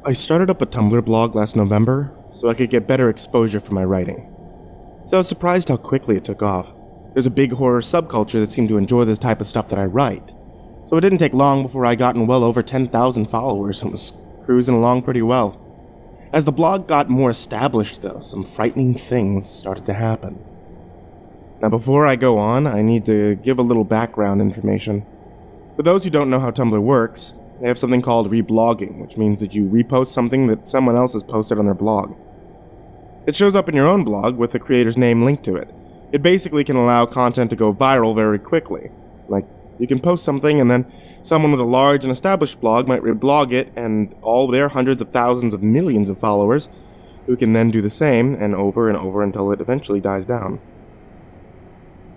I started up a Tumblr blog last November so I could get better exposure for my writing. So I was surprised how quickly it took off. There's a big horror subculture that seemed to enjoy this type of stuff that I write. So it didn't take long before I gotten well over 10,000 followers and was cruising along pretty well. As the blog got more established though, some frightening things started to happen. Now before I go on, I need to give a little background information. For those who don't know how Tumblr works, they have something called reblogging, which means that you repost something that someone else has posted on their blog. It shows up in your own blog with the creator's name linked to it. It basically can allow content to go viral very quickly. Like, you can post something and then someone with a large and established blog might reblog it and all their hundreds of thousands of millions of followers, who can then do the same and over until it eventually dies down.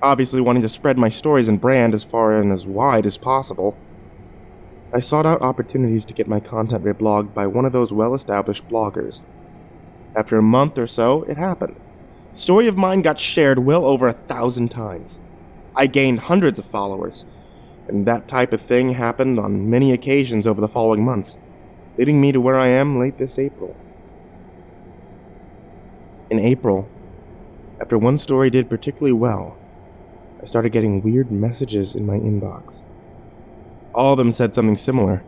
Obviously wanting to spread my stories and brand as far and as wide as possible, I sought out opportunities to get my content reblogged by one of those well-established bloggers. After a month or so, it happened. The story of mine got shared well over 1,000 times. I gained hundreds of followers, and that type of thing happened on many occasions over the following months, leading me to where I am late this April. In April, after one story did particularly well, I started getting weird messages in my inbox. All of them said something similar.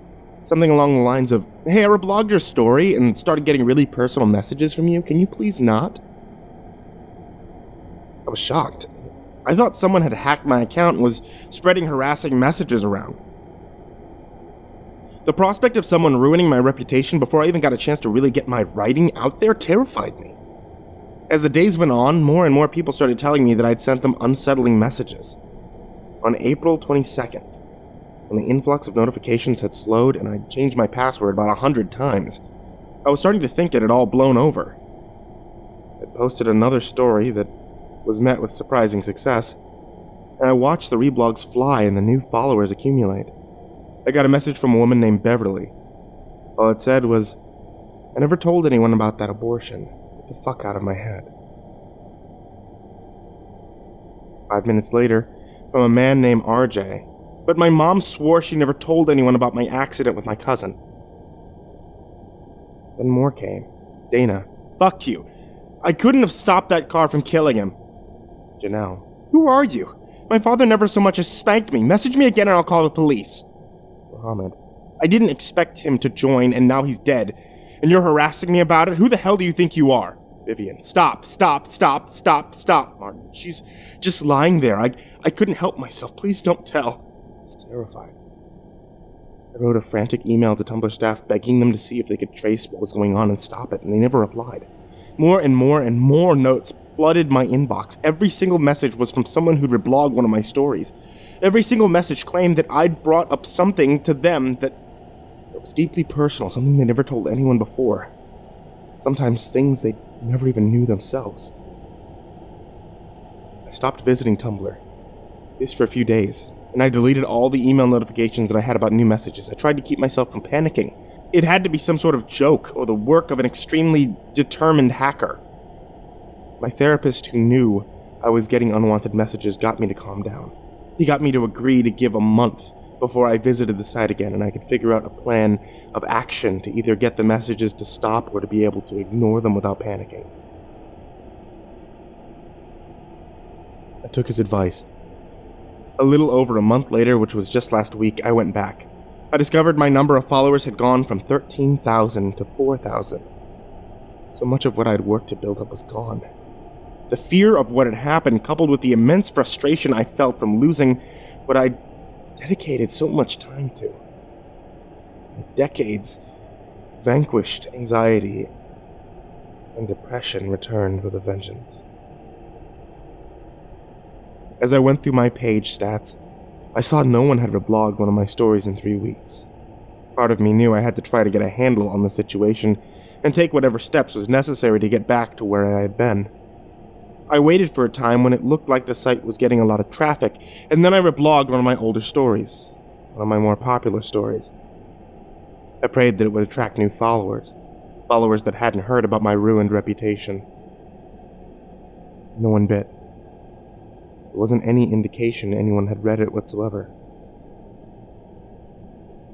Something along the lines of, "Hey, I reblogged your story and started getting really personal messages from you. Can you please not?" I was shocked. I thought someone had hacked my account and was spreading harassing messages around. The prospect of someone ruining my reputation before I even got a chance to really get my writing out there terrified me. As the days went on, more and more people started telling me that I'd sent them unsettling messages. On April 22nd, when the influx of notifications had slowed and I'd changed my password about 100 times, I was starting to think it had all blown over. I posted another story that was met with surprising success, and I watched the reblogs fly and the new followers accumulate. I got a message from a woman named Beverly. All it said was, "I never told anyone about that abortion. Get the fuck out of my head." 5 minutes later, from a man named RJ, "But my mom swore she never told anyone about my accident with my cousin." Then more came. "Dana, fuck you. I couldn't have stopped that car from killing him." Janelle, "Who are you? My father never so much as spanked me. Message me again and I'll call the police." Muhammad, "I didn't expect him to join and now he's dead. And you're harassing me about it? Who the hell do you think you are?" Vivian, "Stop. Martin, she's just lying there. I couldn't help myself. Please don't tell." I was terrified. I wrote a frantic email to Tumblr staff begging them to see if they could trace what was going on and stop it, and they never replied. More and more notes flooded my inbox. Every single message was from someone who'd reblogged one of my stories. Every single message claimed that I'd brought up something to them that was deeply personal, something they never told anyone before. Sometimes things they never even knew themselves. I stopped visiting Tumblr. This for a few days, and I deleted all the email notifications that I had about new messages. I tried to keep myself from panicking. It had to be some sort of joke or the work of an extremely determined hacker. My therapist, who knew I was getting unwanted messages, got me to calm down. He got me to agree to give a month before I visited the site again, and I could figure out a plan of action to either get the messages to stop or to be able to ignore them without panicking. I took his advice. A little over a month later, which was just last week, I went back. I discovered my number of followers had gone from 13,000 to 4,000. So much of what I'd worked to build up was gone. The fear of what had happened, coupled with the immense frustration I felt from losing what I'd dedicated so much time to. My decades vanquished anxiety and depression returned with a vengeance. As I went through my page stats, I saw no one had reblogged one of my stories in 3 weeks. Part of me knew I had to try to get a handle on the situation and take whatever steps was necessary to get back to where I had been. I waited for a time when it looked like the site was getting a lot of traffic, and then I reblogged one of my older stories, one of my more popular stories. I prayed that it would attract new followers that hadn't heard about my ruined reputation. No one bit. There wasn't any indication anyone had read it whatsoever.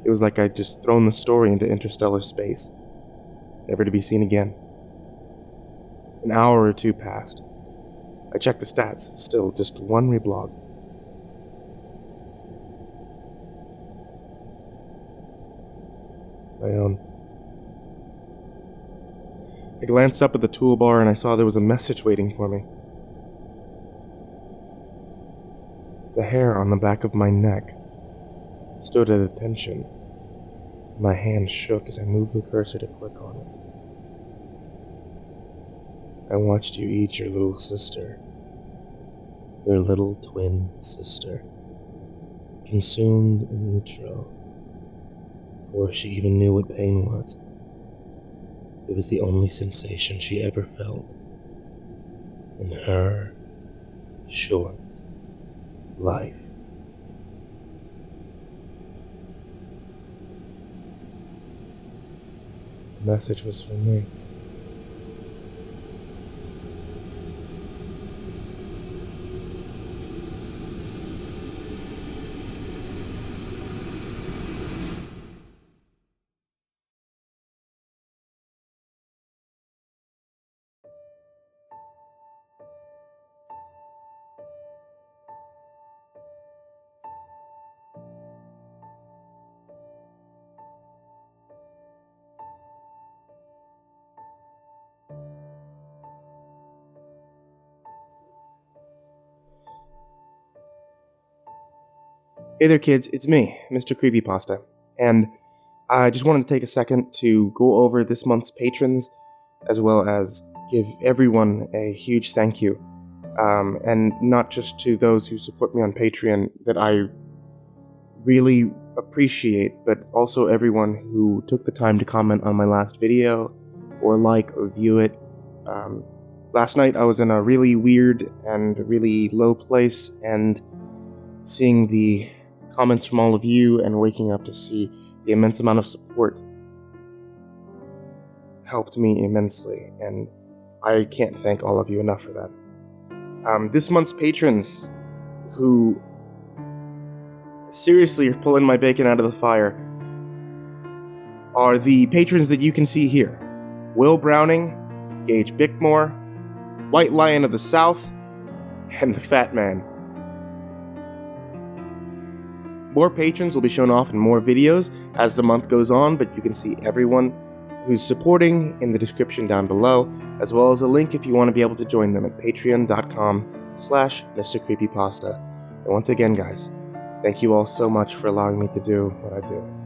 It was like I'd just thrown the story into interstellar space. never to be seen again. An hour or two passed. I checked the stats, still just one reblog. My own. I glanced up at the toolbar and I saw there was a message waiting for me. The hair on the back of my neck stood at attention. My hand shook as I moved the cursor to click on it. I watched you eat your little sister. Your little twin sister. Consumed in utero. Before she even knew what pain was. It was the only sensation she ever felt. In her short life. The message was for me. Hey there kids, it's me, Mr. CreepyPasta, and I just wanted to take a second to go over this month's patrons, as well as give everyone a huge thank you, and not just to those who support me on Patreon that I really appreciate, but also everyone who took the time to comment on my last video, or like, or view it. Last night I was in a really weird and really low place, and seeing the comments from all of you and waking up to see the immense amount of support helped me immensely, and I can't thank all of you enough for that. This month's patrons, who seriously are pulling my bacon out of the fire, are the patrons that you can see here. Will Browning, Gage Bickmore, White Lion of the South, and the Fatman. More patrons will be shown off in more videos as the month goes on, but you can see everyone who's supporting in the description down below, as well as a link if you want to be able to join them at patreon.com/MrCreepyPasta. And once again, guys, thank you all so much for allowing me to do what I do.